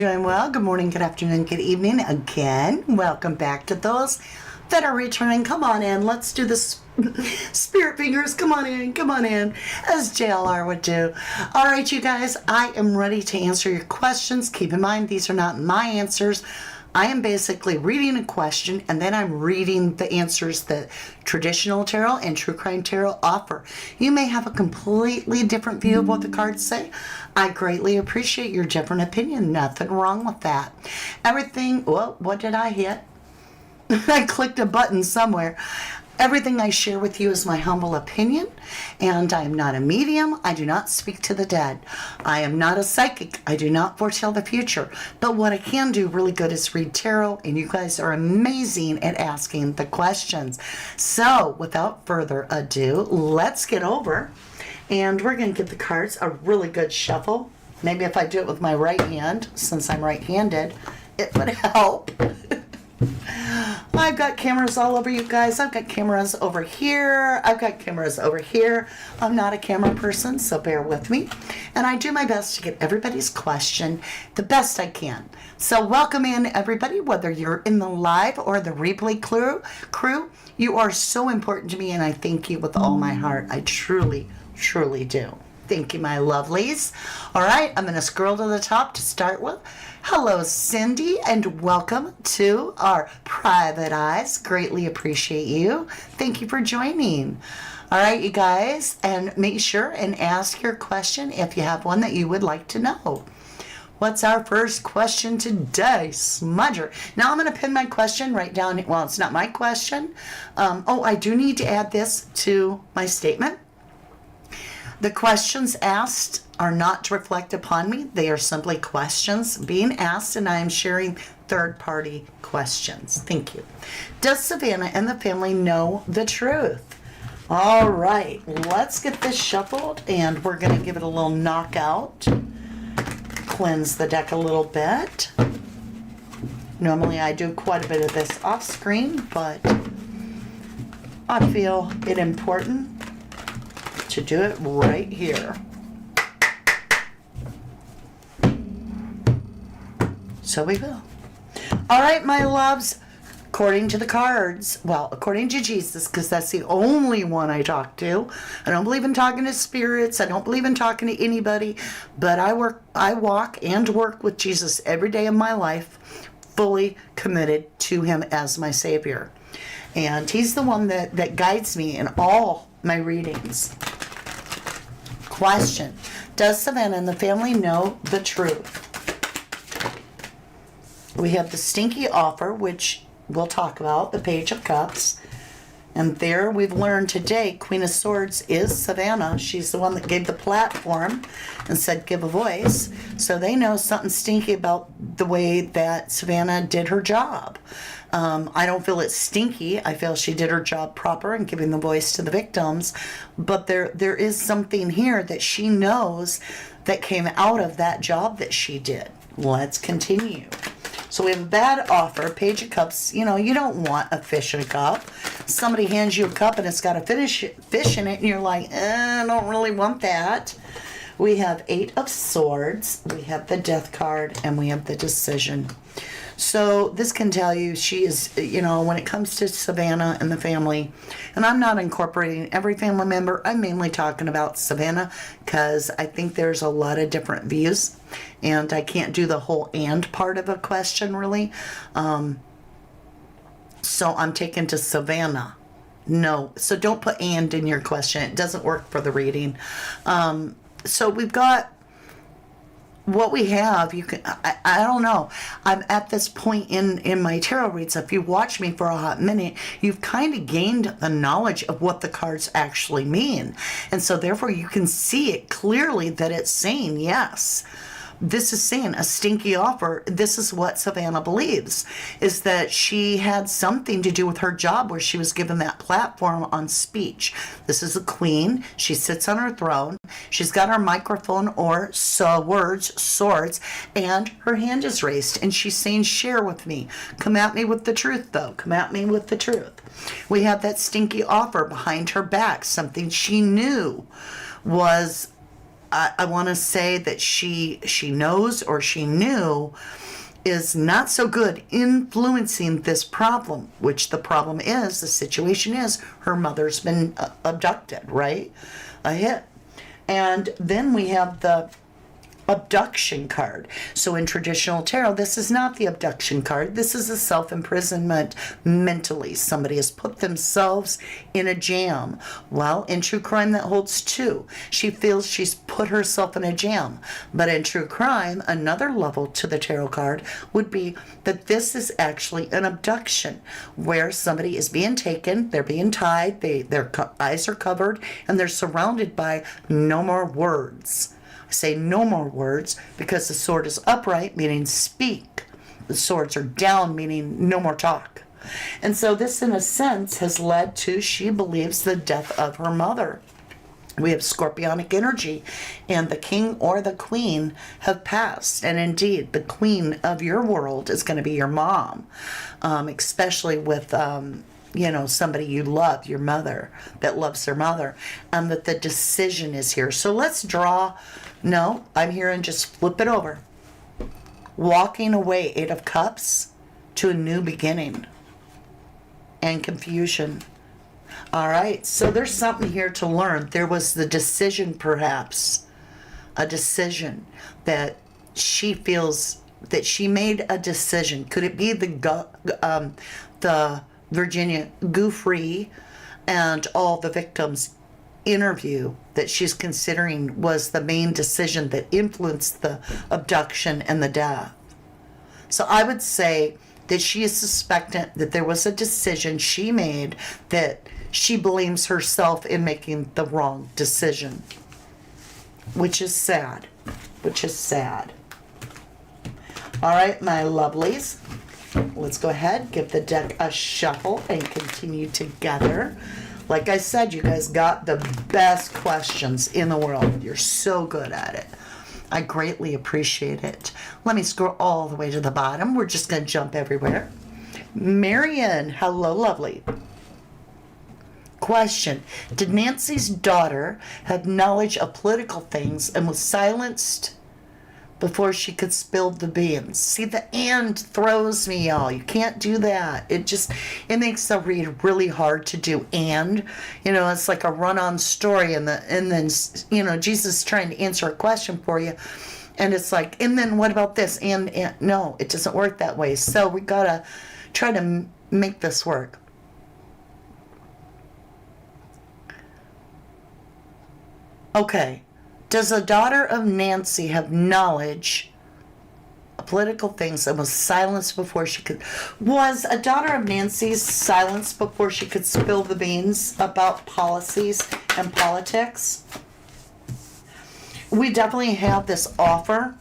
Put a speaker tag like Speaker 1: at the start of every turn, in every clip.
Speaker 1: Doing well. Good morning, good afternoon, good evening. Again, welcome back to those that are returning. Come on in. Let's do this. Spirit fingers, come on in, as JLR would do. All right, you guys, I am ready to answer your questions. Keep in mind, these are not my answers. I am basically reading a question and then I'm reading the answers that traditional tarot and true crime tarot offer. You may have a completely different view of what the cards say. I greatly appreciate your different opinion. Nothing wrong with that. Everything, well, what did I hit? I clicked a button somewhere. Everything I share with you is my humble opinion, and I am not a medium. I do not speak to the dead. I am not a psychic. I do not foretell the future. But what I can do really good is read tarot, and you guys are amazing at asking the questions. So, without further ado, let's get over, and we're going to give the cards a really good shuffle. Maybe if I do it with my right hand, since I'm right-handed, it would help. I've got cameras all over, you guys. I've got cameras over here. I've got cameras over here. I'm not a camera person, so bear with me. And I do my best to get everybody's question the best I can. So welcome in, everybody, whether you're in the live or the replay crew. You are so important to me, and I thank you with all my heart. I truly, truly do. Thank you, my lovelies. All right, I'm going to scroll to the top to start with. Hello, Cindy, and welcome to our private eyes. Greatly appreciate you. Thank you for joining. All right, you guys, and make sure and ask your question if you have one that you would like to know. What's our first question today? Smudger. Now I'm going to pin my question right down. Well, it's not my question. I do need to add this to my statement. The questions asked are not to reflect upon me. They are simply questions being asked, and I am sharing third-party questions. Thank you. Does Savannah and the family know the truth? All right, let's get this shuffled, and we're going to give it a little knockout. Cleanse the deck a little bit. Normally I do quite a bit of this off screen, but I feel it important to do it right here. So we will. All right, my loves, according to the cards, well, according to Jesus, because that's the only one I talk to. I don't believe in talking to spirits. I don't believe in talking to anybody, but I walk and work with Jesus every day of my life, fully committed to him as my Savior. And he's the one that guides me in all my readings. Question: does Savannah and the family know the truth? We have the stinky offer, which we'll talk about, the Page of Cups. And there we've learned today, Queen of Swords is Savannah. She's the one that gave the platform and said, give a voice. So they know something stinky about the way that Savannah did her job. I don't feel it's stinky. I feel she did her job proper in giving the voice to the victims. But there is something here that she knows that came out of that job that she did. Let's continue. So we have a bad offer, Page of Cups. You know, you don't want a fish in a cup. Somebody hands you a cup and it's got a fish in it, and you're like, I don't really want that. We have Eight of Swords, we have the Death card, and we have the Decision. So this can tell you she is, you know, when it comes to Savannah and the family, and I'm not incorporating every family member, I'm mainly talking about Savannah because I think there's a lot of different views, and I can't do the whole and part of a question really. So I'm taking to Savannah. No, so don't put and in your question. It doesn't work for the reading. So we've got what we have. You can, I don't know. I'm at this point in my tarot reads. If you watch me for a hot minute, you've kind of gained the knowledge of what the cards actually mean. And so therefore you can see it clearly that it's saying yes. This is saying a stinky offer. This is what Savannah believes, is that she had something to do with her job where she was given that platform on speech. This is a queen. She sits on her throne. She's got her microphone or swords, and her hand is raised, and she's saying, share with me. Come at me with the truth, though. Come at me with the truth. We have that stinky offer behind her back, something she knew was I want to say that she knows, or she knew, is not so good influencing this problem, which the problem is, the situation is, her mother's been abducted, right? A hit. And then we have the abduction card. So in traditional tarot, this is not the abduction card. This is a self-imprisonment mentally. Somebody has put themselves in a jam. Well, in true crime, that holds two. She feels she's put herself in a jam. But in true crime, another level to the tarot card would be that this is actually an abduction, where somebody is being taken, they're being tied, their eyes are covered, and they're surrounded by no more words. Say no more words because the sword is upright, meaning speak. The swords are down, meaning no more talk. And so this, in a sense, has led to, she believes, the death of her mother. We have scorpionic energy, and the king or the queen have passed. And indeed, the queen of your world is going to be your mom, especially with somebody you love, your mother, that loves their mother, and that the decision is here. So let's draw. No, I'm here and just flip it over. Walking away, 8 of Cups, to a new beginning. And confusion. All right, so there's something here to learn. There was the decision, perhaps. A decision that she feels that she made a decision. Could it be the Virginia Guthrie and all the victims interview that she's considering was the main decision that influenced the abduction and the death? So I would say that she is suspectant that there was a decision she made that she blames herself in making the wrong decision, which is sad, All right, my lovelies. Let's go ahead, give the deck a shuffle, and continue together. Like I said, you guys got the best questions in the world. You're so good at it. I greatly appreciate it. Let me scroll all the way to the bottom. We're just going to jump everywhere. Marion, hello, lovely. Question: did Nancy's daughter have knowledge of political things and was silenced before she could spill the beans? See, the "and" throws me, y'all. You can't do that. It makes the read really hard to do. And, it's like a run-on story, and then Jesus is trying to answer a question for you, and it's like, and then what about this? And no, it doesn't work that way. So we gotta try to make this work. Okay. Does a daughter of Nancy have knowledge of political things and was silenced before she could... Was a daughter of Nancy's silenced before she could spill the beans about policies and politics? We definitely have this offer.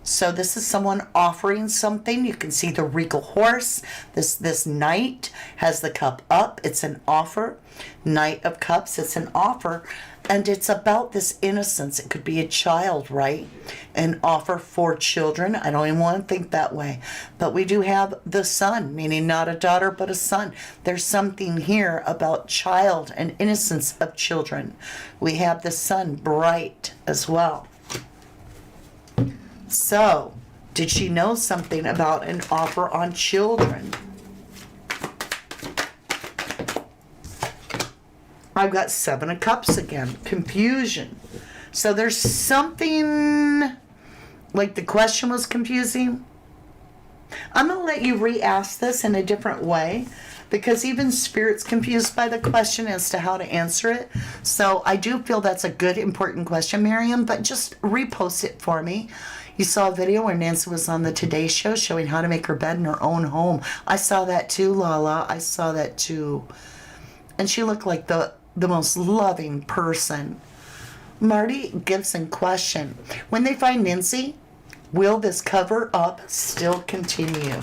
Speaker 1: So this is someone offering something. You can see the regal horse. This knight has the cup up. It's an offer. Knight of Cups, it's an offer. And it's about this innocence. It could be a child, right? An offer for children. I don't even want to think that way. But we do have the son, meaning not a daughter, but a son. There's something here about child and innocence of children. We have the sun, bright as well. So, did she know something about an offer on children? I've got 7 of Cups again. Confusion. So there's something, like the question was confusing. I'm going to let you re-ask this in a different way, because even Spirit's confused by the question as to how to answer it. So I do feel that's a good, important question, Miriam, but just repost it for me. You saw a video where Nancy was on the Today Show showing how to make her bed in her own home. I saw that too, Lala. I saw that too. And she looked like the most loving person. Marty Gibson question: when they find Nancy, will this cover up still continue?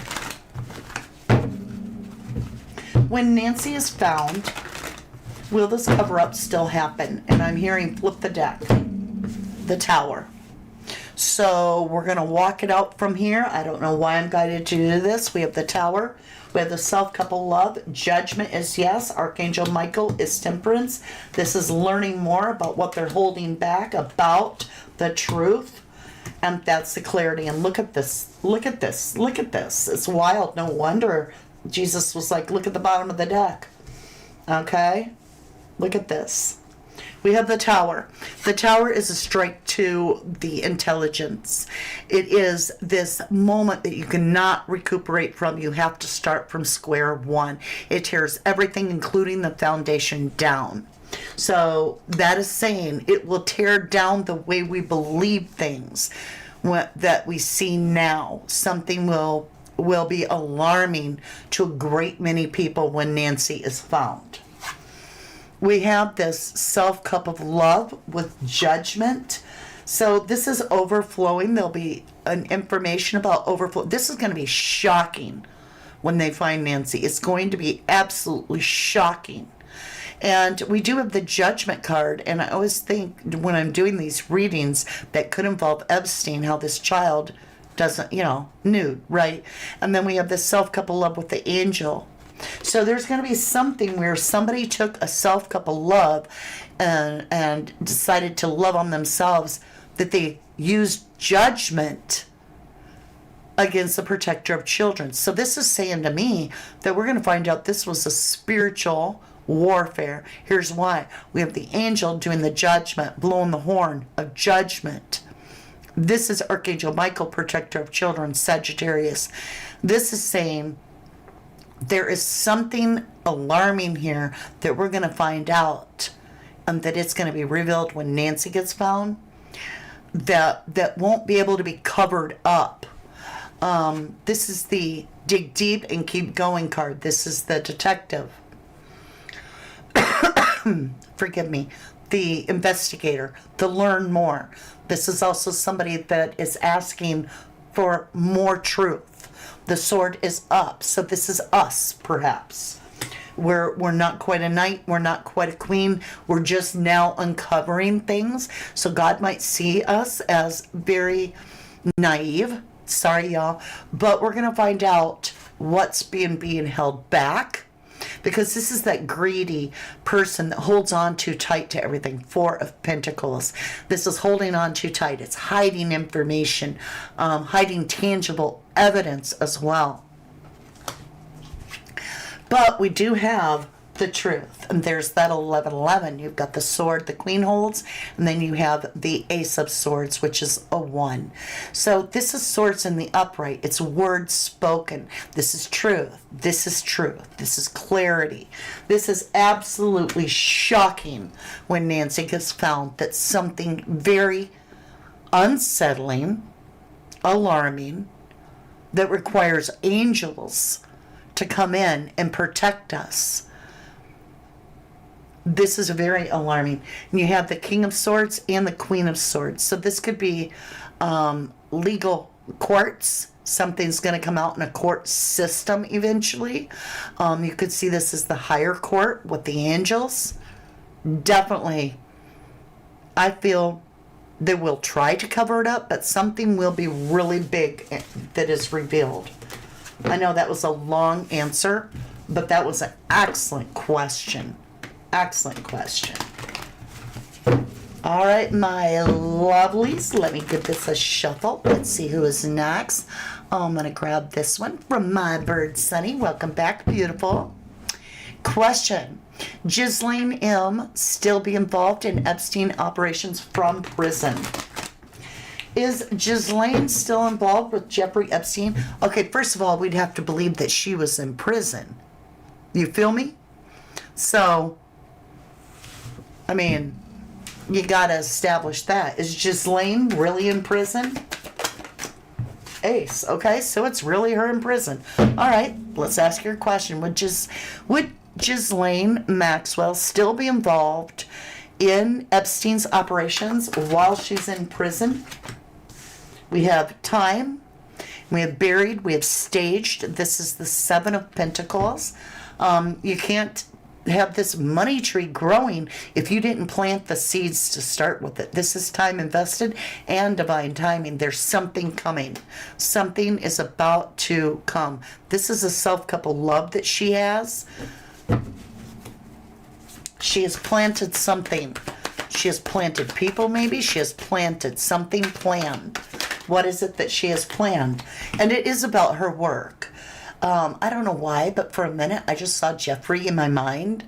Speaker 1: When Nancy is found, will this cover up still happen? And I'm hearing flip the deck. The Tower. So we're going to walk it out from here. I don't know why I'm guided to do this. We have the Tower. We have the self-couple love. Judgment is yes. Archangel Michael is temperance. This is learning more about what they're holding back about the truth. And that's the clarity. And look at this. Look at this. Look at this. It's wild. No wonder Jesus was like, look at the bottom of the deck. Okay? Look at this. We have the Tower. The Tower is a strike to the intelligence. It is this moment that you cannot recuperate from. You have to start from square one. It tears everything, including the foundation, down. So that is saying it will tear down the way we believe things that we see now. Something will be alarming to a great many people when Nancy is found. We have this self-cup of love with judgment. So this is overflowing. There'll be an information about overflow. This is going to be shocking when they find Nancy. It's going to be absolutely shocking. And we do have the judgment card. And I always think when I'm doing these readings that could involve Epstein, how this child doesn't, nude, right? And then we have the self-cup of love with the angel. So there's going to be something where somebody took a self-cup of love and decided to love on themselves, that they used judgment against the protector of children. So this is saying to me that we're going to find out this was a spiritual warfare. Here's why. We have the angel doing the judgment, blowing the horn of judgment. This is Archangel Michael, protector of children, Sagittarius. This is saying there is something alarming here that we're going to find out, and that it's going to be revealed when Nancy gets found, that won't be able to be covered up. This is the dig deep and keep going card. This is the detective. Forgive me. The investigator, the learn more. This is also somebody that is asking for more truth. The sword is up. So this is us, perhaps. We're not quite a knight. We're not quite a queen. We're just now uncovering things. So God might see us as very naive. Sorry, y'all. But we're going to find out what's being held back. Because this is that greedy person that holds on too tight to everything. Four of Pentacles. This is holding on too tight. It's hiding information, hiding tangible evidence as well. But we do have the truth. And there's that 1111. You've got the sword the queen holds, and then you have the ace of swords, which is a 1. So this is swords in the upright. It's words spoken. This is truth. This is truth. This is clarity. This is absolutely shocking when Nancy gets found. That something very unsettling, alarming, that requires angels to come in and protect us. This is very alarming. And you have the King of Swords and the Queen of Swords. So this could be legal courts. Something's going to come out in a court system eventually. You could see this as the higher court with the angels. Definitely, I feel they will try to cover it up, but something will be really big that is revealed. I know that was a long answer, but that was an excellent question. Excellent question. All right, my lovelies, let me give this a shuffle. Let's see who is next. I'm going to grab this one from my bird Sunny. Welcome back, beautiful. Question. Ghislaine M. still be involved in Epstein operations from prison? Is Ghislaine still involved with Jeffrey Epstein? Okay, first of all, we'd have to believe that she was in prison. You feel me? So, I mean, you gotta establish that. Is Ghislaine really in prison? Ace. Okay, so it's really her in prison. All right, let's ask your question. Would Ghislaine Maxwell still be involved in Epstein's operations while she's in prison? We have time, we have buried, we have staged. This is the 7 of Pentacles. You can't have this money tree growing if you didn't plant the seeds to start with it. This is time invested and divine timing. There's something coming. Something is about to come. This is a self-couple love that she has. She has planted something. She has planted people, maybe. She has planted something planned. What is it that she has planned? And it is about her work. I don't know why, but for a minute I just saw Jeffrey in my mind,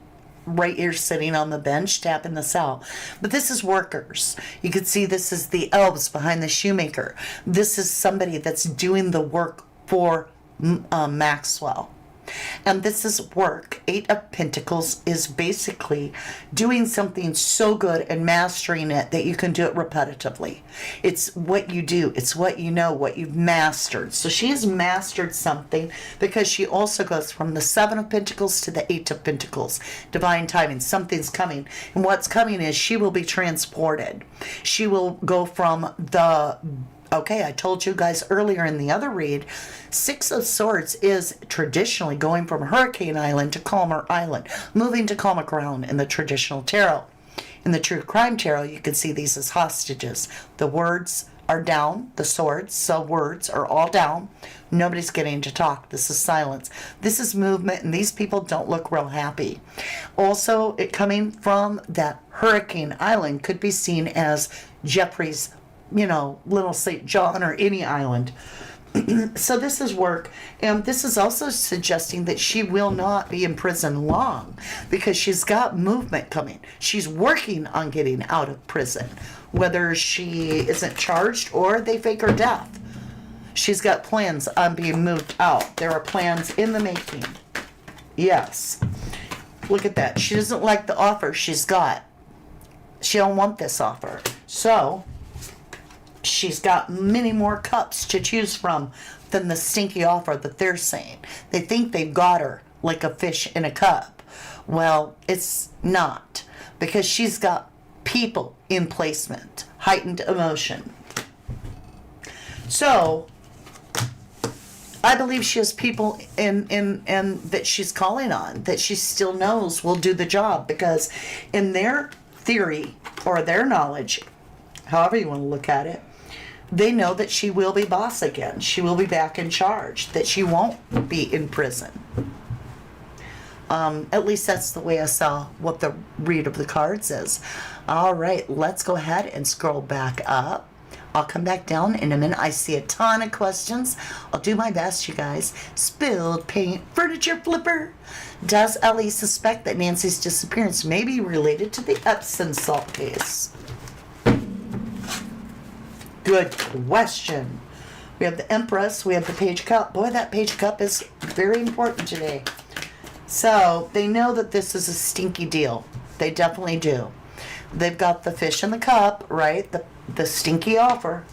Speaker 1: right here sitting on the bench tapping this out. But this is workers. You can see this is the elves behind the shoemaker. This is somebody that's doing the work for Maxwell. And this is work. 8 of Pentacles is basically doing something so good and mastering it that you can do it repetitively. It's what you do. It's what you know, what you've mastered. So she has mastered something because she also goes from the 7 of Pentacles to the 8 of Pentacles. Divine timing. Something's coming. And what's coming is she will be transported. She will go from the... Okay, I told you guys earlier in the other read, 6 of Swords is traditionally going from Hurricane Island to Calmer Island, moving to calmer ground in the traditional tarot. In the True Crime Tarot, you can see these as hostages. The words are down, the swords, so words are all down. Nobody's getting to talk. This is silence. This is movement, and these people don't look real happy. Also, it coming from that Hurricane Island could be seen as Jeffrey's, Little St. John or any island. So this is work, and this is also suggesting that she will not be in prison long because she's got movement coming. She's working on getting out of prison, whether she isn't charged or they fake her death. She's got plans on being moved out. There are plans in the making. Yes. Look at that. She doesn't like the offer she's got. She don't want this offer. So she's got many more cups to choose from than the stinky offer that they're saying. They think they've got her like a fish in a cup. Well, it's not, because she's got people in placement, heightened emotion. So I believe she has people in that she's calling on, that she still knows will do the job, because in their theory or their knowledge, however you want to look at it, they know that she will be boss again. She will be back in charge, that she won't be in prison. At least that's the way I saw what the read of the cards is. All right, let's go ahead and scroll back up. I'll come back down in a minute. I see a ton of questions. I'll do my best, you guys. Spilled paint, furniture flipper. Does Ellie suspect that Nancy's disappearance may be related to the Epstein salt case? Good question. We have the Empress. We have the Page Cup. Boy, that Page Cup is very important today. So they know that this is a stinky deal. They definitely do. They've got the fish in the cup, right? The stinky offer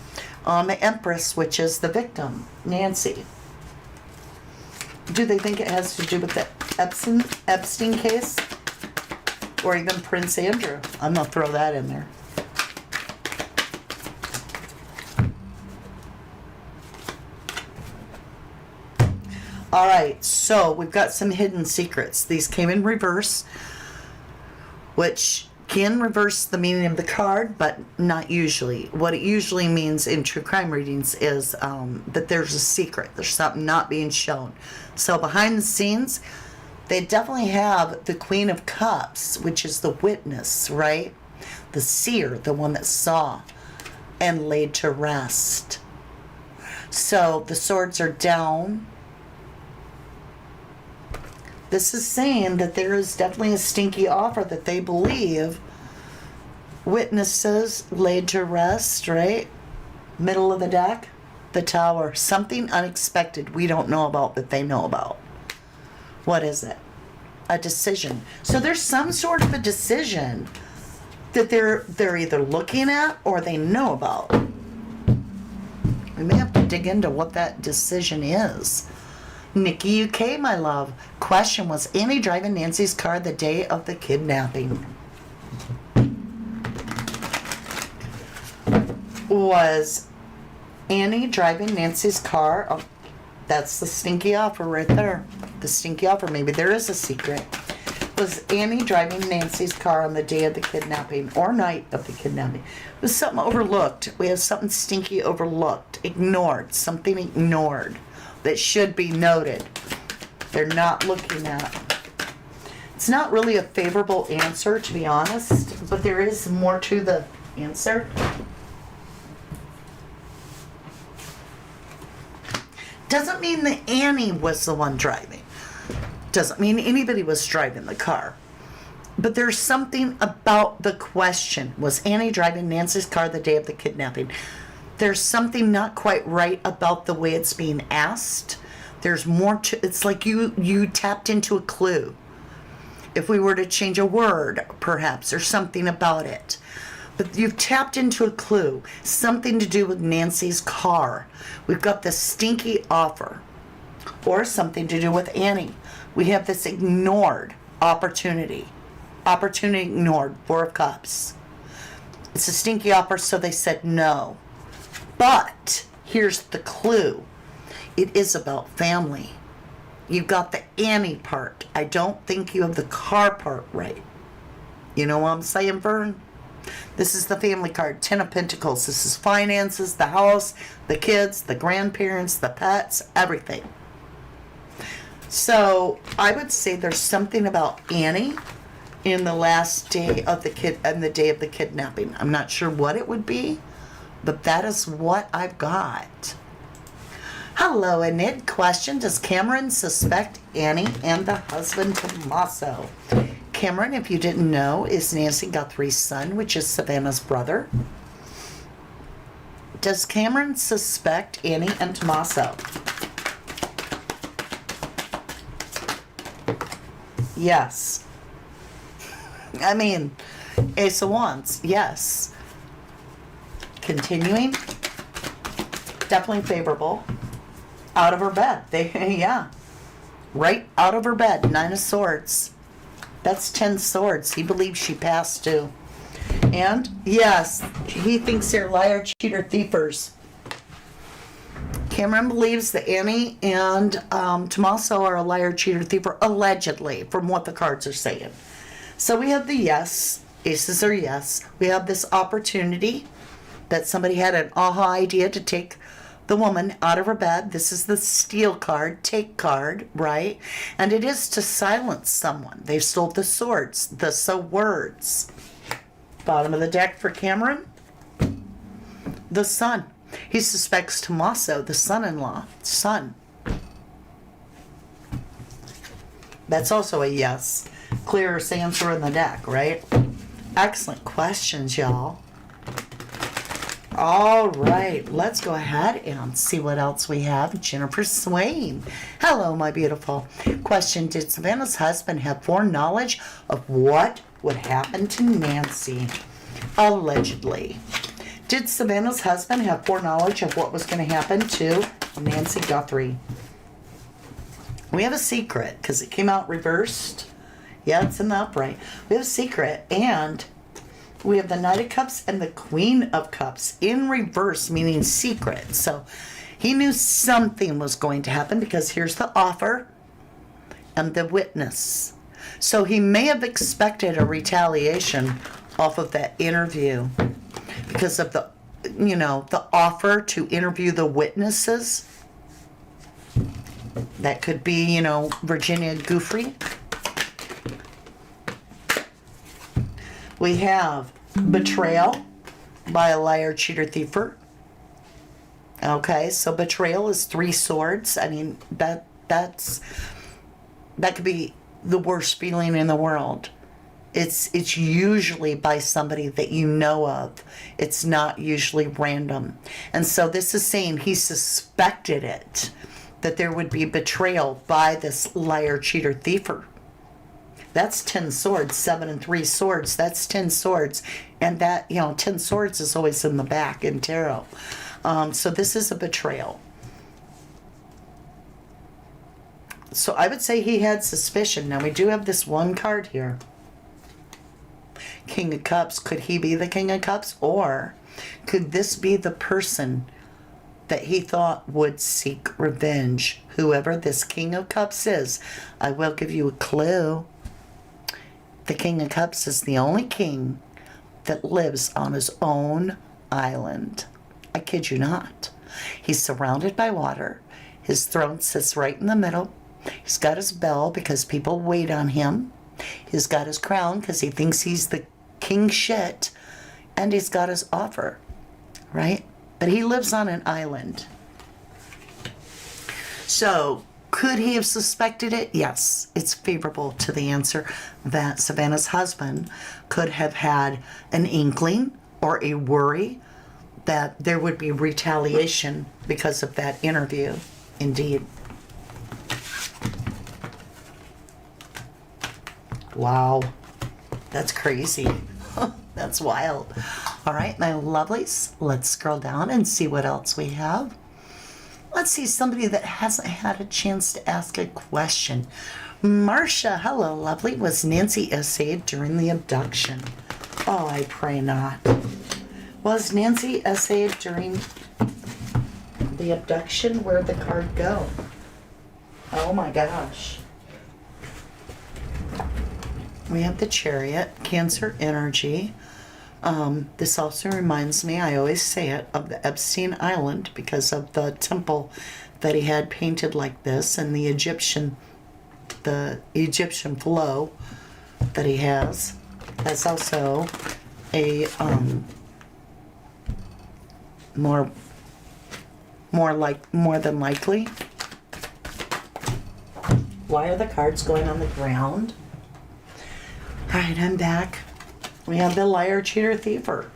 Speaker 1: on the Empress, which is the victim, Nancy. Do they think it has to do with the Epstein case? Or even Prince Andrew? I'm going to throw that in there. All right, so we've got some hidden secrets. These came in reverse, which can reverse the meaning of the card, but not usually. What it usually means in true crime readings is that there's a secret. There's something not being shown. So behind the scenes, they definitely have the Queen of Cups, which is the witness, right? The seer, the one that saw and laid to rest. So the swords are down. This is saying that there is definitely a stinky offer that they believe. Witnesses laid to rest, right? Middle of the deck, the Tower. Something unexpected we don't know about, but they know about. What is it? A decision. So there's some sort of a decision that they're either looking at or they know about. We may have to dig into what that decision is. Nikki UK, my love. Question: was Annie driving Nancy's car the day of the kidnapping? Was Annie driving Nancy's car? Oh, that's the stinky offer right there. The stinky offer. Maybe there is a secret. Was Annie driving Nancy's car on the day of the kidnapping or night of the kidnapping? It was something overlooked. We have something stinky overlooked, ignored, something ignored that should be noted. They're not looking at. It's not really a favorable answer, to be honest, but there is more to the answer. Doesn't mean that Annie was the one driving. Doesn't mean anybody was driving the car. But there's something about the question. Was Annie driving Nancy's car the day of the kidnapping? There's something not quite right about the way it's being asked. There's more to, it's like you tapped into a clue. If we were to change a word, perhaps, or something about it. But you've tapped into a clue. Something to do with Nancy's car. We've got this stinky offer. Or something to do with Annie. We have this ignored opportunity. Opportunity ignored. Four of Cups. It's a stinky offer, so they said no. But here's the clue. It is about family. You got the Annie part. I don't think you have the car part right. You know what I'm saying, Vern? This is the family card. 10 of Pentacles. This is finances, the house, the kids, the grandparents, the pets, everything. So I would say there's something about Annie in the last day of the day of the kidnapping. I'm not sure what it would be, but that is what I've got. Hello, Enid. Question: does Cameron suspect Annie and the husband Tommaso? Cameron, if you didn't know, is Nancy Guthrie's son, which is Savannah's brother. Does Cameron suspect Annie and Tommaso? Yes. I mean, Ace of Wands, yes. Continuing. Definitely favorable. Out of her bed. Yeah. Right out of her bed. 9 of Swords. That's 10 swords. He believes she passed too. And, yes, he thinks they're liar, cheater, thiefers. Cameron believes that Annie and Tommaso are a liar, cheater, thiefer, allegedly, from what the cards are saying. So we have the yes. Aces are yes. We have this opportunity that somebody had an aha idea to take the woman out of her bed. This is the Steel card, take card, right? And it is to silence someone. They've stole the swords, the words. Bottom of the deck for Cameron. The Sun. He suspects Tommaso, the son-in-law. Son. That's also a yes. Clearest answer in the deck, right? Excellent questions, y'all. All right, let's go ahead and see what else we have. Jennifer Swain. Hello, my beautiful. Question: did Savannah's husband have foreknowledge of what would happen to Nancy? Allegedly. Did Savannah's husband have foreknowledge of what was going to happen to Nancy Guthrie? We have a secret because it came out reversed. Yeah, it's in the upright. We have a secret, and we have the Knight of Cups and the Queen of Cups in reverse, meaning secret. So he knew something was going to happen because here's the offer and the witness. So he may have expected a retaliation off of that interview because of the, the offer to interview the witnesses. That could be, Virginia Guthrie. We have betrayal by a liar, cheater, thiefer. Okay, so betrayal is 3 swords. I mean, that could be the worst feeling in the world. It's usually by somebody that you know of. It's not usually random. And so this is saying he suspected it, that there would be betrayal by this liar, cheater, thiefer. That's 10 swords, 7 and 3 swords. That's 10 swords. And that, 10 swords is always in the back in tarot. So this is a betrayal. So I would say he had suspicion. Now we do have this one card here. King of Cups. Could he be the King of Cups? Or could this be the person that he thought would seek revenge? Whoever this King of Cups is. I will give you a clue. The King of Cups is the only king that lives on his own island. I kid you not. He's surrounded by water. His throne sits right in the middle. He's got his bell because people wait on him. He's got his crown because he thinks he's the king shit. And he's got his offer, right? But he lives on an island. So, could he have suspected it? Yes. It's favorable to the answer that Savannah's husband could have had an inkling or a worry that there would be retaliation because of that interview. Indeed. Wow. That's crazy. That's wild. All right, my lovelies, let's scroll down and see what else we have. Let's see somebody that hasn't had a chance to ask a question. Marcia, hello, lovely. Was Nancy essayed during the abduction? Oh, I pray not. Was Nancy essayed during the abduction? Where'd the card go? Oh my gosh. We have the Chariot, Cancer energy. This also reminds me, I always say it, of the Epstein Island because of the temple that he had painted like this and the Egyptian flow that he has. That's also a more than likely. Why are the cards going on the ground? All right, I'm back. We have the liar, cheater, thiefer.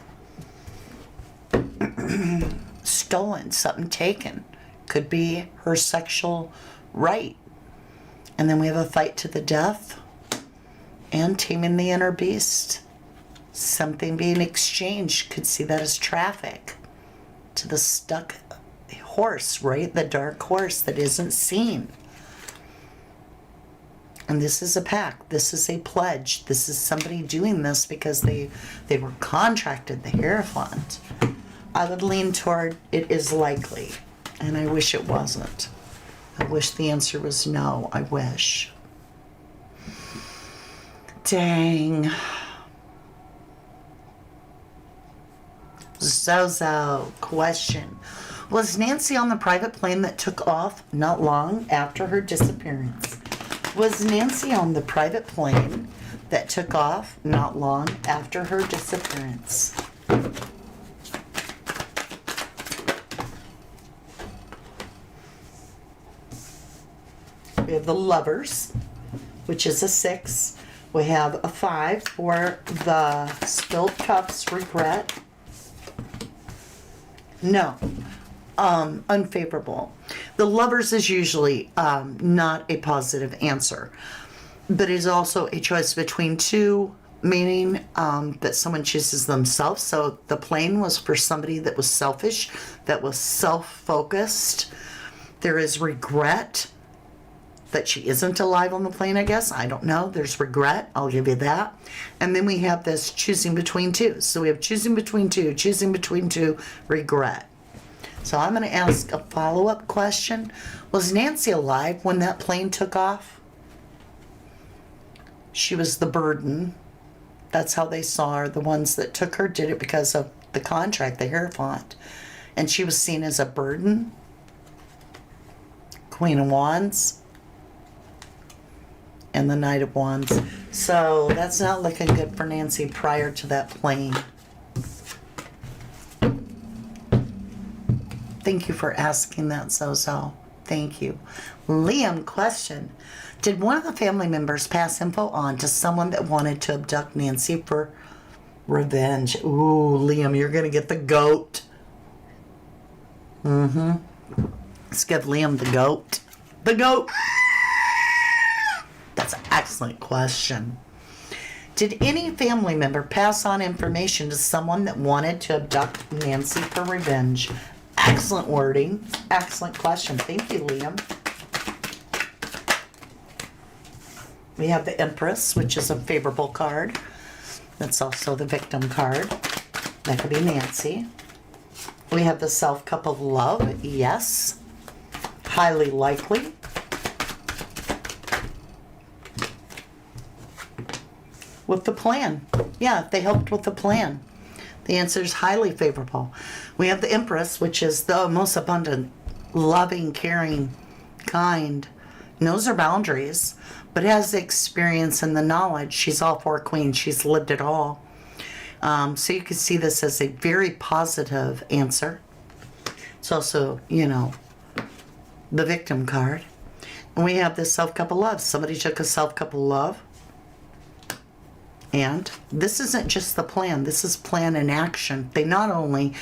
Speaker 1: Stolen, something taken. Could be her sexual right. And then we have a fight to the death and taming the inner beast. Something being exchanged. Could see that as traffic to the stuck horse, right? The dark horse that isn't seen. And this is a pact. This is a pledge. This is somebody doing this because they were contracted, the Hierophant. I would lean toward it is likely. And I wish it wasn't. I wish the answer was no. I wish. Dang. Zozo, question. Was Nancy on the private plane that took off not long after her disappearance? Was Nancy on the private plane that took off not long after her disappearance? We have the Lovers, which is a 6. We have a 5 for the spilled cups, regret. No. Unfavorable. The Lovers is usually not a positive answer, but is also a choice between two, meaning that someone chooses themselves. So the plane was for somebody that was selfish, that was self-focused. There is regret that she isn't alive on the plane, I guess. I don't know. There's regret. I'll give you that. And then we have this choosing between two. So we have choosing between two, regret. So I'm going to ask a follow-up question. Was Nancy alive when that plane took off? She was the burden. That's how they saw her. The ones that took her did it because of the contract, the Hierophant. And she was seen as a burden. Queen of Wands. And the Knight of Wands. So that's not looking good for Nancy prior to that plane. Thank you for asking that, Zozo. Thank you. Liam, question. Did one of the family members pass info on to someone that wanted to abduct Nancy for revenge? Ooh, Liam, you're going to get the goat. Let's give Liam the goat. The goat. That's an excellent question. Did any family member pass on information to someone that wanted to abduct Nancy for revenge? Excellent wording. Excellent question. Thank you, Liam. We have the Empress, which is a favorable card. That's also the victim card. That could be Nancy. We have the Self-Cup of Love. Yes. Highly likely. with the plan. Yeah, they helped with the plan. The answer is highly favorable. We have the Empress, which is the most abundant, loving, caring, kind, knows her boundaries, but has the experience and the knowledge. She's all four queens. She's lived it all. So you can see this as a very positive answer. It's also, you know, the victim card. And we have this self-cup of love. Somebody took a self-cup of love. And this isn't just the plan. This is plan in action. They not only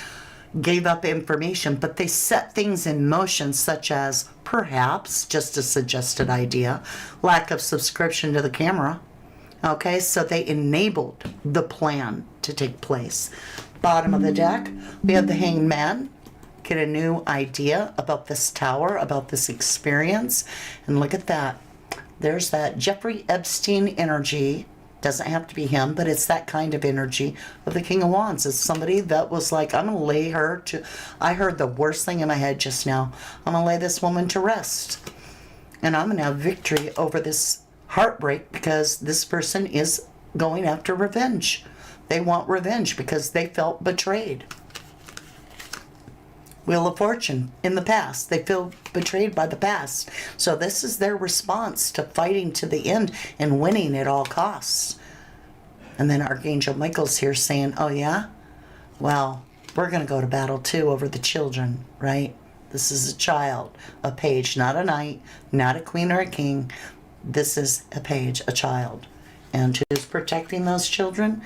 Speaker 1: gave up information, but they set things in motion, such as, perhaps, just a suggested idea, lack of subscription to the camera. Okay, so they enabled the plan to take place. Bottom of the deck, we have the Hanged Man. Get a new idea about this tower, about this experience. And look at that. There's that Jeffrey Epstein energy. Doesn't have to be him, but it's that kind of energy of the King of Wands. It's somebody that was like, I'm going to lay her to... I heard the worst thing in my head just now. I'm going to lay this woman to rest. And I'm going to have victory over this heartbreak because this person is going after revenge. They want revenge because they felt betrayed. Wheel of Fortune, in the past. They feel betrayed by the past. So this is their response to fighting to the end and winning at all costs. And then Archangel Michael's here saying, oh yeah? Well, we're going to go to battle too over the children, right? This is a child, a page, not a knight, not a queen or a king. This is a page, a child. And who's protecting those children?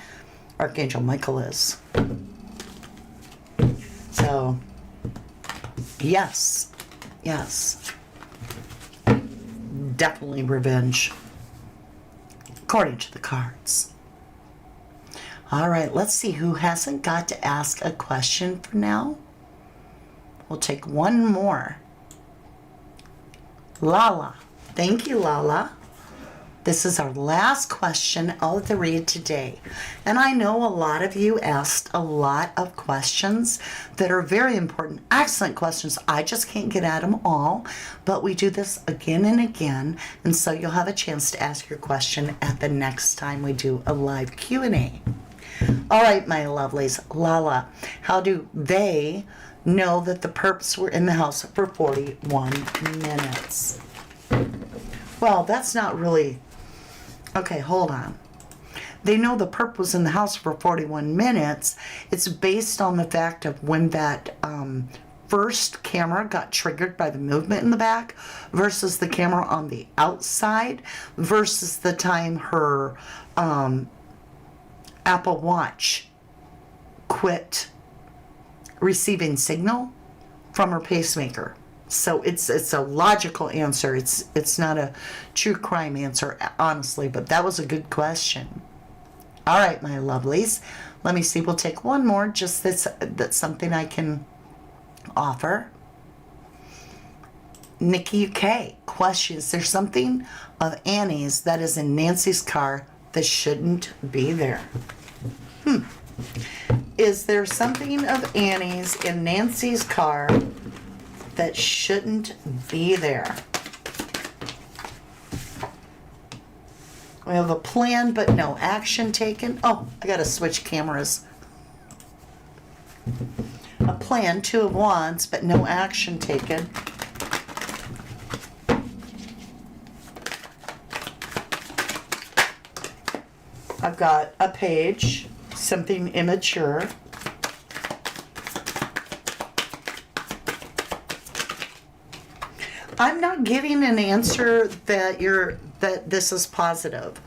Speaker 1: Archangel Michael is. So... yes, yes, definitely revenge, according to the cards. All right, let's see who hasn't got to ask a question for now. We'll take one more. Lala. Thank you, Lala. This is our last question of the read today. And I know a lot of you asked a lot of questions that are very important, excellent questions. I just can't get at them all, but we do this again and again. And so you'll have a chance to ask your question at the next time we do a live Q&A. All right, my lovelies. Lala, how do they know that the perps were in the house for 41 minutes? Well, that's not really... okay, hold on. They know the perp was in the house for 41 minutes. It's based on the fact of when that first camera got triggered by the movement in the back versus the camera on the outside versus the time her Apple Watch quit receiving signal from her pacemaker. So it's a logical answer. It's not a true crime answer, honestly, but that was a good question. All right, my lovelies. Let me see. We'll take one more. Just that's something I can offer. Nikki UK. Question. Is there something of Annie's that is in Nancy's car that shouldn't be there? Is there something of Annie's in Nancy's car that shouldn't be there? We have a plan, but no action taken. Oh, I gotta switch cameras. A plan, 2 of Wands, but no action taken. I've got a page, something immature. I'm not getting an answer that this is positive.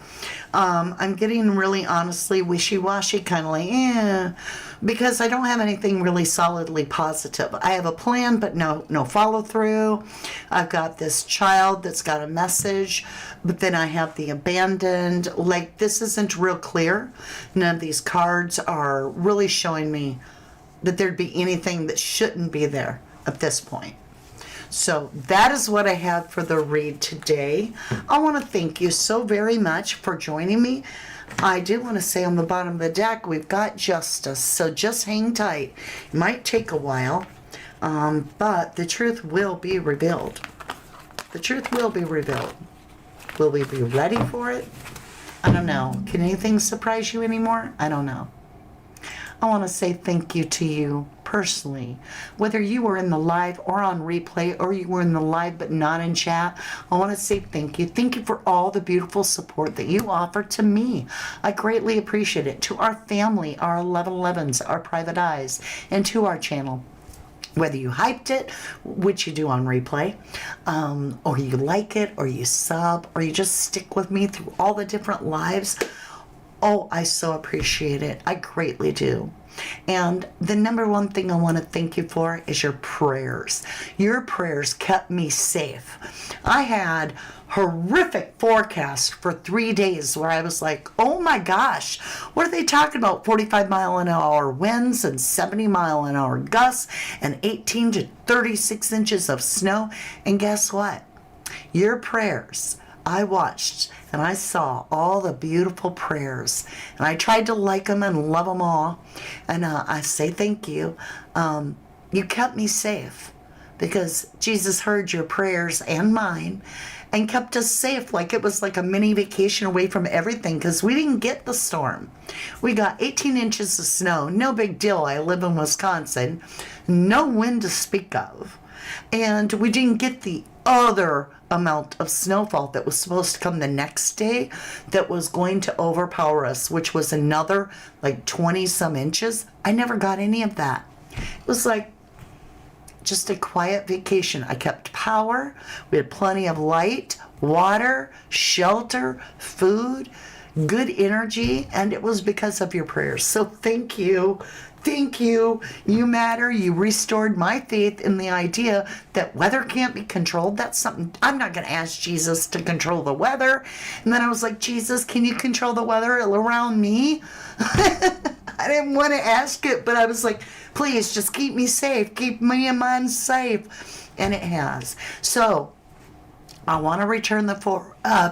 Speaker 1: I'm getting really honestly wishy-washy, kind of like, because I don't have anything really solidly positive. I have a plan, but no follow-through. I've got this child that's got a message, but then I have the abandoned. Like, this isn't real clear. None of these cards are really showing me that there'd be anything that shouldn't be there at this point. So that is what I have for the read today. I want to thank you so very much for joining me. I do want to say on the bottom of the deck, we've got justice. So just hang tight. It might take a while, but the truth will be revealed. The truth will be revealed. Will we be ready for it? I don't know. Can anything surprise you anymore? I don't know. I want to say thank you to you personally. Whether you were in the live or on replay, or you were in the live but not in chat, I want to say thank you. Thank you for all the beautiful support that you offer to me. I greatly appreciate it. To our family, our 1111s, our private eyes, and to our channel. Whether you hyped it, which you do on replay, or you like it, or you sub, or you just stick with me through all the different lives, oh, I so appreciate it. I greatly do. And the number one thing I want to thank you for is your prayers. Your prayers kept me safe. I had horrific forecast for 3 days where I was like, oh my gosh, what are they talking about? 45-mile-an-hour winds and 70-mile-an-hour gusts and 18 to 36 inches of snow. And guess what? Your prayers, I watched and I saw all the beautiful prayers, and I tried to like them and love them all. And I say thank you. You kept me safe because Jesus heard your prayers and mine and kept us safe, like it was like a mini vacation away from everything, because we didn't get the storm. We got 18 inches of snow. No big deal. I live in Wisconsin. No wind to speak of. And we didn't get the other amount of snowfall that was supposed to come the next day that was going to overpower us, which was another like 20 some inches. I never got any of that. It was like just a quiet vacation. I kept power. We had plenty of light, water, shelter, food, good energy, and it was because of your prayers. So thank you. Thank you. You matter. You restored my faith in the idea that weather can't be controlled. That's something I'm not going to ask Jesus to control the weather. And then I was like, Jesus, can you control the weather around me? I didn't want to ask it, but I was like, please just keep me safe. Keep me and mine safe. And it has. So I want to return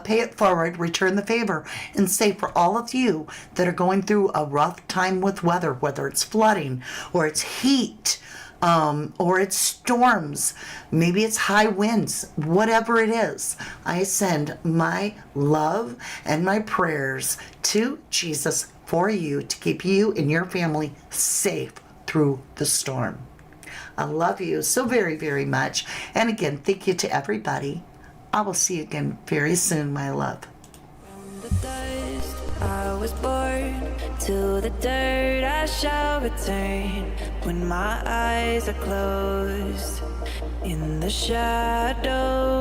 Speaker 1: pay it forward, return the favor, and say for all of you that are going through a rough time with weather, whether it's flooding or it's heat, or it's storms, maybe it's high winds, whatever it is, I send my love and my prayers to Jesus for you to keep you and your family safe through the storm. I love you so very, very much. And again, thank you to everybody. I will see you again very soon, my love.
Speaker 2: From the dust I was born, to the dirt I shall return. When my eyes are closed, in the shadows